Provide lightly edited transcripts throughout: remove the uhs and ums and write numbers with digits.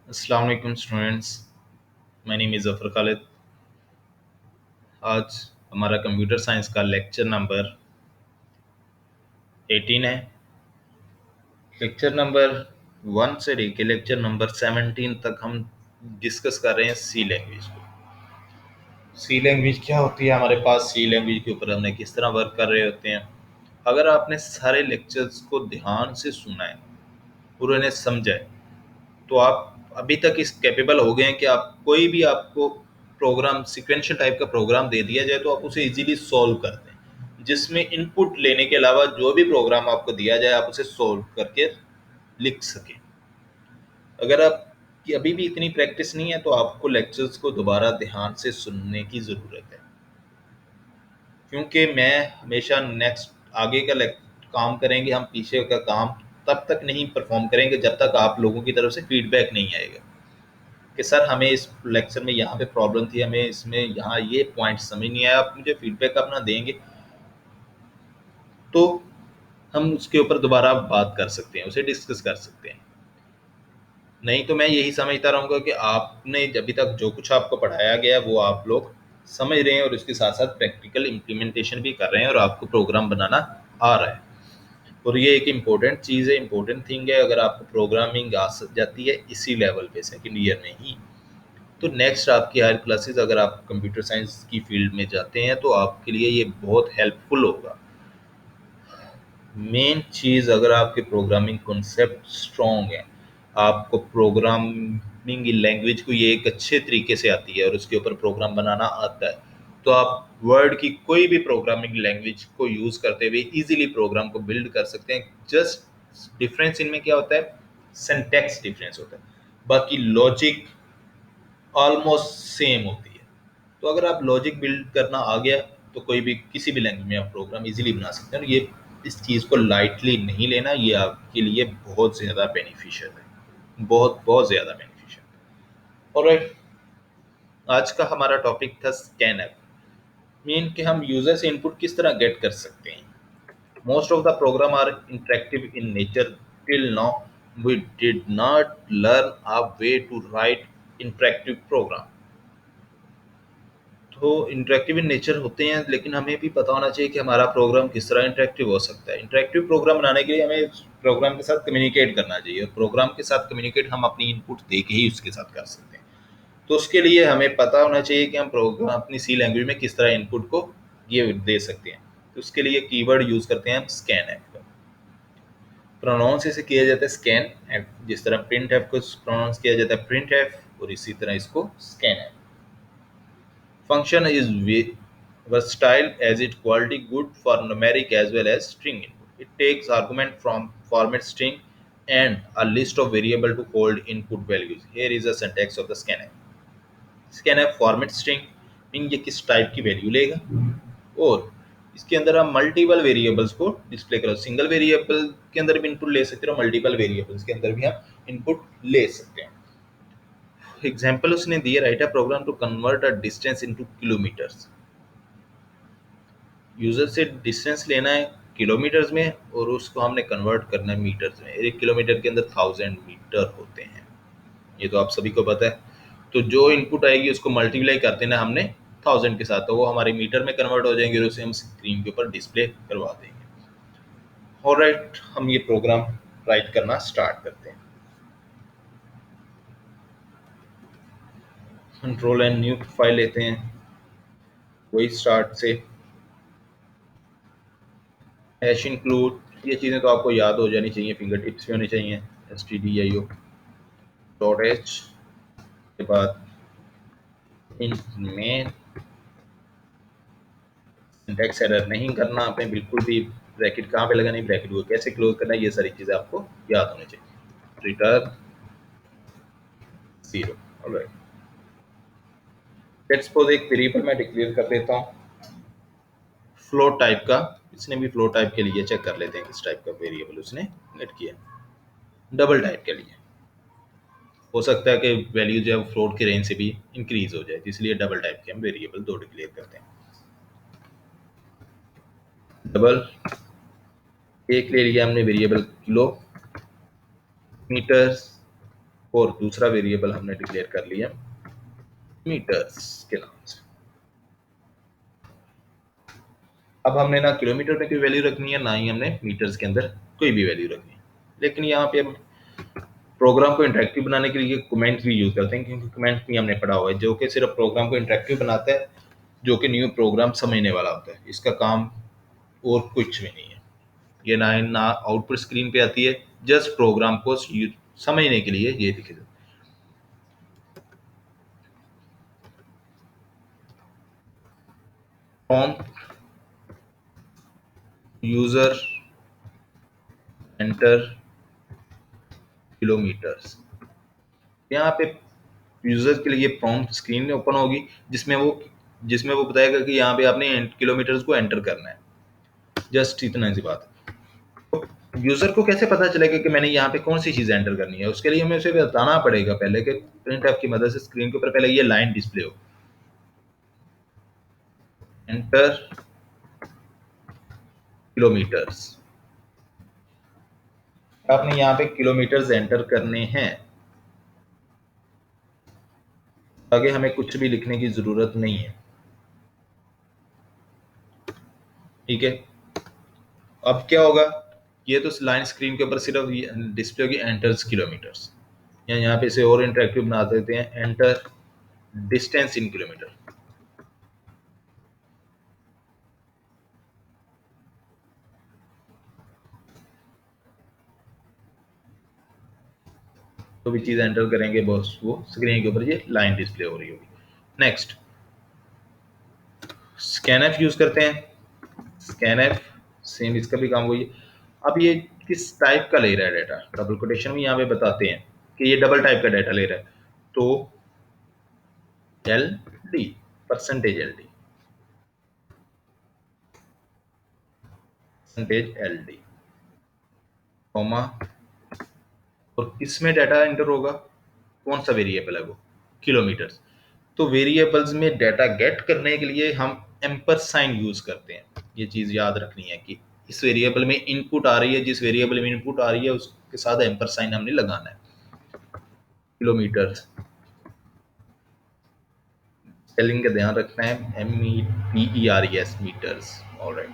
अस्सलाम वालेकुम students. My name is Zafar Khalid. आज हमारा कंप्यूटर साइंस का लेक्चर नंबर 18 है। लेक्चर नंबर 1 से लेके लेक्चर नंबर 17 तक हम डिस्कस कर रहे हैं सी लैंग्वेज को। सी लैंग्वेज क्या होती है, हमारे पास सी लैंग्वेज के ऊपर हमने किस तरह वर्क कर रहे होते हैं। अगर आपने सारे लेक्चर्स को ध्यान से सुना है और उन्हें समझा है तो आप अभी तक इस कैपेबल हो गए हैं कि आप कोई भी आपको प्रोग्राम सिक्वेंशियल टाइप का प्रोग्राम दे दिया जाए तो आप उसे इजीली सॉल्व कर दें, जिसमें इनपुट लेने के अलावा जो भी प्रोग्राम आपको दिया जाए आप उसे सॉल्व करके लिख सकें। अगर आपकी अभी भी इतनी प्रैक्टिस नहीं है तो आपको लेक्चर्स को दोबारा ध्यान से सुनने की ज़रूरत है, क्योंकि मैं हमेशा नेक्स्ट आगे का काम करेंगे, हम पीछे का काम तब तक नहीं परफॉर्म करेंगे जब तक आप लोगों की तरफ से फीडबैक नहीं आएगा कि सर हमें इस लेक्चर में यहाँ पे प्रॉब्लम थी, हमें इसमें यहाँ ये पॉइंट समझ नहीं आया। आप मुझे फीडबैक अपना देंगे तो हम उसके ऊपर दोबारा बात कर सकते हैं, उसे डिस्कस कर सकते हैं। नहीं तो मैं यही समझता रहूँगा कि आपने अभी तक जो कुछ आपको पढ़ाया गया वो आप लोग समझ रहे हैं और उसके साथ साथ प्रैक्टिकल इम्प्लीमेंटेशन भी कर रहे हैं और आपको प्रोग्राम बनाना आ रहा है। और ये एक इम्पोर्टेंट चीज़ है, इम्पोर्टेंट थिंग है। अगर आपको प्रोग्रामिंग आ जाती है इसी लेवल पे सेकेंड ईयर में ही, तो नेक्स्ट आपकी हायर क्लासेस अगर आप कंप्यूटर साइंस की फील्ड में जाते हैं तो आपके लिए ये बहुत हेल्पफुल होगा। मेन चीज़, अगर आपके प्रोग्रामिंग कॉन्सेप्ट स्ट्रॉन्ग है, आपको प्रोग्रामिंग लैंग्वेज को ये एक अच्छे तरीके से आती है और उसके ऊपर प्रोग्राम बनाना आता है, तो आप वर्ड की कोई भी प्रोग्रामिंग लैंग्वेज को यूज़ करते हुए इजीली प्रोग्राम को बिल्ड कर सकते हैं। जस्ट डिफरेंस इनमें क्या होता है, सिंटैक्स डिफरेंस होता है, बाकी लॉजिक ऑलमोस्ट सेम होती है। तो अगर आप लॉजिक बिल्ड करना आ गया तो कोई भी किसी भी लैंग्वेज में आप प्रोग्राम इजीली बना सकते हैं। और ये इस चीज़ को लाइटली नहीं लेना, ये आपके लिए बहुत ज़्यादा बेनिफिशियल है, बहुत बहुत ज़्यादा बेनिफिशियल। और आज का हमारा टॉपिक था स्कैन ऐप। मीन कि हम यूज़र से इनपुट किस तरह गेट कर सकते हैं। Most of the program are interactive in nature. Till now we did not learn a way to write interactive program. तो इंटरेक्टिव इन नेचर होते हैं, लेकिन हमें भी पता होना चाहिए कि हमारा प्रोग्राम किस तरह इंटरेक्टिव हो सकता है। इंटरेक्टिव प्रोग्राम बनाने के लिए हमें प्रोग्राम के साथ कम्युनिकेट करना चाहिए, और प्रोग्राम के साथ कम्युनिकेट हम अपनी इनपुट दे के ही उसके साथ कर सकते हैं। तो उसके लिए हमें पता होना चाहिए कि हम प्रोग्राम अपनी सी लैंग्वेज में किस तरह इनपुट को ये दे सकते हैं। तो उसके लिए कीवर्ड यूज़ करते हैं हम स्कैन ऐप का। प्रोनाउंस इसे किया जाता है स्कैन ऐप, जिस तरह प्रिंट ऐप को प्रोनाउंस किया जाता है प्रिंट ऐप, और इसी तरह इसको scan app. Function is versatile as it quality good for numeric as well as string input. It takes argument from format string and a list of variable to hold input values. Here is a syntax of the scanf. Scanf format string mean ये किस type की value लेगा, और इसके अंदर हम multiple variables को display करो। सिंगल वेरिएबल के अंदर भी इनपुट ले सकते हो, मल्टीपल वेरिएबल्स के अंदर भी हम इनपुट ले सकते हैं। एग्जाम्पल उसने दिया, write a program to convert a distance into kilometres. User से डिस्टेंस लेना है किलोमीटर्स में और उसको हमने कन्वर्ट करना है मीटर्स में। 1 किलोमीटर के अंदर 1000 मीटर होते हैं, ये तो आप सभी को पता है। तो जो इनपुट आएगी उसको मल्टीप्लाई कर देना हमने 1000 के साथ, तो वो हमारे मीटर में कन्वर्ट हो जाएंगे और उसे हम स्क्रीन के ऊपर डिस्प्ले करवा देंगे। ऑलराइट, हम ये प्रोग्राम राइट करना स्टार्ट करते हैं। कंट्रोल एंड न्यू फाइल लेते हैं, वही स्टार्ट से हैश इंक्लूड। ये चीज़ें तो आपको याद हो जानी चाहिए, फिंगर टिप्स भी होनी चाहिए। stdio डॉट एच के बाद में सिंटैक्स एरर नहीं करना आपने बिल्कुल भी। ब्रैकेट कहाँ पे लगानी, ब्रैकेट को कैसे क्लोज करना है, ये सारी चीज़ें आपको याद होनी चाहिए। रिटर्न 0। ऑलराइट, लेट्स सपोज एक वेरिएबल मैं डिक्लेयर कर देता हूँ फ्लोट टाइप का। इसने भी फ्लोट टाइप के लिए चेक कर लेते हैं किस टाइप का वेरिएबल उसने गेट किया। डबल टाइप के लिए हो सकता है कि वैल्यू जो है फ्लोट की रेंज से भी इंक्रीज हो जाए, तो इसलिए डबल टाइप के हम वेरिएबल दो डिक्लेयर करते हैं। डबल एक ले लिया हमने वेरिएबल किलो मीटर्स, और दूसरा वेरिएबल हमने डिक्लेयर कर लिया मीटर्स के नाम से। अब हमने ना किलोमीटर में कोई वैल्यू रखनी है, ना ही हमने मीटर्स के अंदर कोई भी वैल्यू रखनी है। लेकिन यहाँ पे हम प्रोग्राम को इंटरेक्टिव बनाने के लिए कमेंट भी यूज करते हैं, क्योंकि कमेंट भी हमने पढ़ा हुआ है जो कि सिर्फ प्रोग्राम को इंटरेक्टिव बनाता है, जो कि न्यू प्रोग्राम समझने वाला होता है। इसका काम और कुछ भी नहीं है। ये ना आउटपुट स्क्रीन पे आती है, जस्ट प्रोग्राम को समझने के लिए ये लिखे जाते हैं। यूजर एंटर किलोमीटर्स, यहाँ पे यूजर के लिए प्रॉम्प्ट स्क्रीन में ओपन होगी, जिसमें वो बताएगा कि यहाँ पे आपने किलोमीटर्स को एंटर करना है। जस्ट इतना सी बात है। तो यूजर को कैसे पता चलेगा कि मैंने यहाँ पे कौन सी चीज एंटर करनी है? उसके लिए हमें उसे बताना पड़ेगा पहले कि प्रिंट एफ की मदद से स्क्रीन के ऊपर पहले ये लाइन डिस्प्ले हो, एंटर किलोमीटर्स। आपने यहाँ पे किलोमीटर्स एंटर करने हैं, आगे हमें कुछ भी लिखने की जरूरत नहीं है। ठीक है, अब क्या होगा? ये तो लाइन स्क्रीन के ऊपर सिर्फ डिस्प्ले होगी एंटर्स किलोमीटर्स, या यहाँ पे इसे और इंटरेक्टिव बना देते हैं, एंटर डिस्टेंस इन किलोमीटर। तो भी चीज एंटर करेंगे बस वो स्क्रीन के ऊपर ये लाइन डिस्प्ले हो रही होगी। नेक्स्ट, स्कैनएफ यूज करते हैं। स्कैनएफ सेम इसका भी काम वही है। अब ये किस टाइप का ले रहा है डाटा, डबल कोटेशन भी यहाँ पे बताते हैं कि ये डबल टाइप का डाटा ले रहा है। तो L D, percentage L D, percentage L D, comma, और किसमें डाटा एंटर होगा? कौन सा वेरिएबल है वो? किलोमीटर्स। तो वेरिएबल्स में डाटा गेट करने के लिए हम एम्पर साइन यूज करते हैं। ये चीज याद रखनी है कि इस वेरिएबल में इनपुट आ रही है, जिस वेरिएबल में इनपुट आ रही है उसके साथ एम्पर साइन हमने लगाना है। किलोमीटर्स, स्पेलिंग का ध्यान रखना है, METERES, मीटर्स। Alright,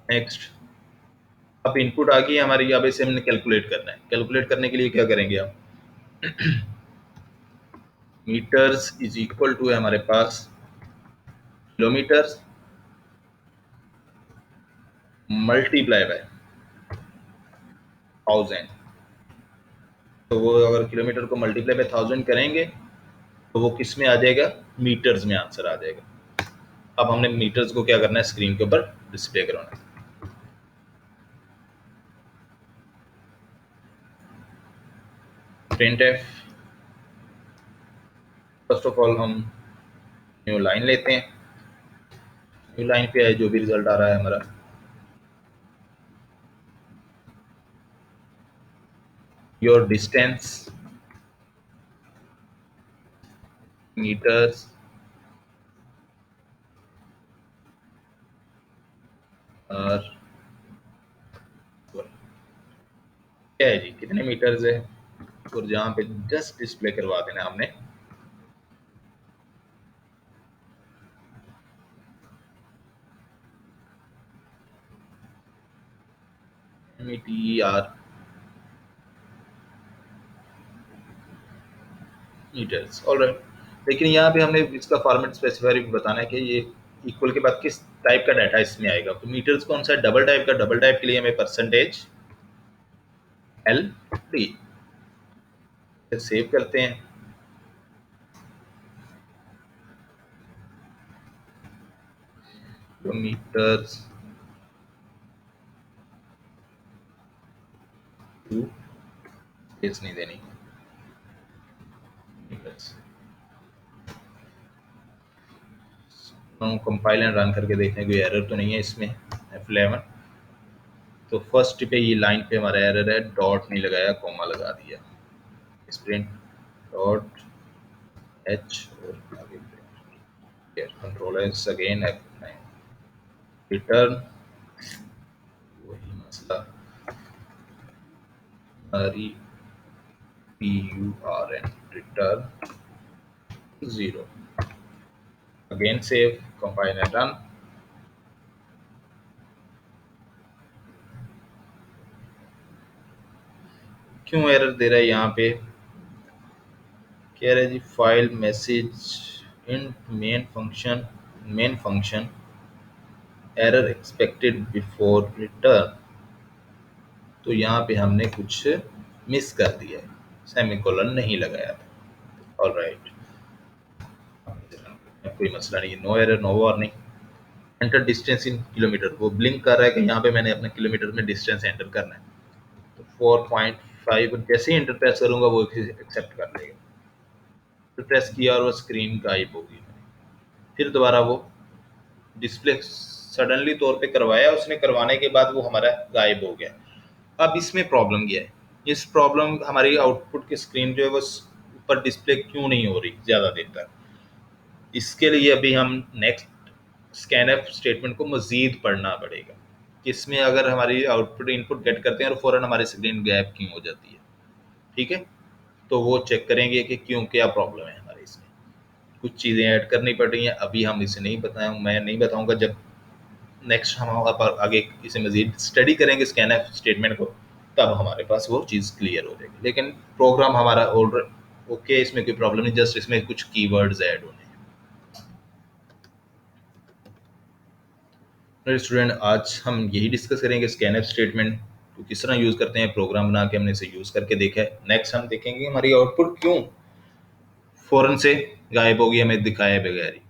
next. अब इनपुट आ गई हमारी, अब इसे हमने कैलकुलेट करना है। कैलकुलेट करने के लिए क्या करेंगे हम? मीटर्स इज इक्वल टू है हमारे पास किलोमीटर्स मल्टीप्लाई बाय 1000। तो वो अगर किलोमीटर को मल्टीप्लाई बाय 1000 करेंगे तो वो किस में आ जाएगा? मीटर्स में आंसर आ जाएगा। अब हमने मीटर्स को क्या करना है? स्क्रीन के ऊपर डिस्प्ले करवाना है। Print F, first of all हम न्यू लाइन लेते हैं। न्यू लाइन पे है जो भी रिजल्ट आ रहा है हमारा, योर डिस्टेंस मीटर्स और क्या है जी, कितने मीटर्स है, और जहां पे जस्ट डिस्प्ले करवा देना हमने METER मीटर्स। ऑलराइट, लेकिन यहाँ पे हमने इसका फॉर्मेट स्पेसिफाई बताना है कि ये इक्वल के बाद किस टाइप का डाटा इसमें आएगा। तो मीटर्स कौन सा है? डबल टाइप का। डबल टाइप के लिए हमें परसेंटेज एल डी सेव करते हैं। तो मीटर्स टू स्पेस नहीं देनी, मीटर्स। हम कंपाइल एंड रन करके देखते हैं कोई एरर तो नहीं है इसमें। F11, तो फर्स्ट पे ये लाइन पे हमारा एरर है, डॉट नहीं लगाया, कॉमा लगा दिया। स्प्रिंट डॉट एच और आगे control S again F9, return, वही मसला, REPURN return 0. Again save, compile and run. क्यों एरर दे रहा है यहाँ पे? कह रहा है जी file message in main function error expected before return. तो यहाँ पे हमने कुछ मिस कर दिया है, सेमीकोलन नहीं लगाया था। ऑलराइट, कोई मसला नहीं, no error no warning. Enter distance in kilometre, वो ब्लिंक कर रहा है कि यहाँ पे मैंने अपने किलोमीटर में डिस्टेंस एंटर करना है। तो 4.5 जैसे ही एंटर प्रेस करूंगा वो एक्सेप्ट कर लेगा। फिर प्रेस किया और वो स्क्रीन गायब होगी। फिर दोबारा वो डिस्प्ले सडनली तौर पे करवाया उसने, करवाने के बाद वो हमारा गायब हो गया। अब इसमें प्रॉब्लम क्या है? इस प्रॉब्लम हमारी आउटपुट की स्क्रीन जो है वो ऊपर डिस्प्ले क्यों नहीं हो रही ज़्यादा देर तक? इसके लिए अभी हम नेक्स्ट स्कैनएफ स्टेटमेंट को मज़ीद पढ़ना पड़ेगा कि इसमें अगर हमारी आउटपुट इनपुट गेट करते हैं और फ़ौरन हमारी स्क्रीन गैप क्यों हो जाती है। ठीक है, तो वो चेक करेंगे कि क्यों, क्या प्रॉब्लम है हमारे इसमें। कुछ चीज़ें ऐड करनी पड़ रही हैं, अभी हम इसे नहीं बताएं, मैं नहीं बताऊंगा। जब नेक्स्ट हम आगे इसे मज़ीद स्टडी करेंगे स्कैनएफ स्टेटमेंट को, तब हमारे पास वो चीज़ क्लियर हो जाएगी। लेकिन प्रोग्राम हमारा ऑलरेडी ओके, इसमें कोई प्रॉब्लम नहीं, जस्ट इसमें कुछ कीवर्ड्स ऐड होने हैं। स्टूडेंट, आज हम यही डिस्कस करेंगे स्कैनएफ स्टेटमेंट को किस तरह यूज़ करते हैं। प्रोग्राम बना के हमने इसे यूज़ करके देखा है। नेक्स्ट हम देखेंगे हमारी आउटपुट क्यों फ़ौरन से गायब होगी हमें दिखाए बगैर ही।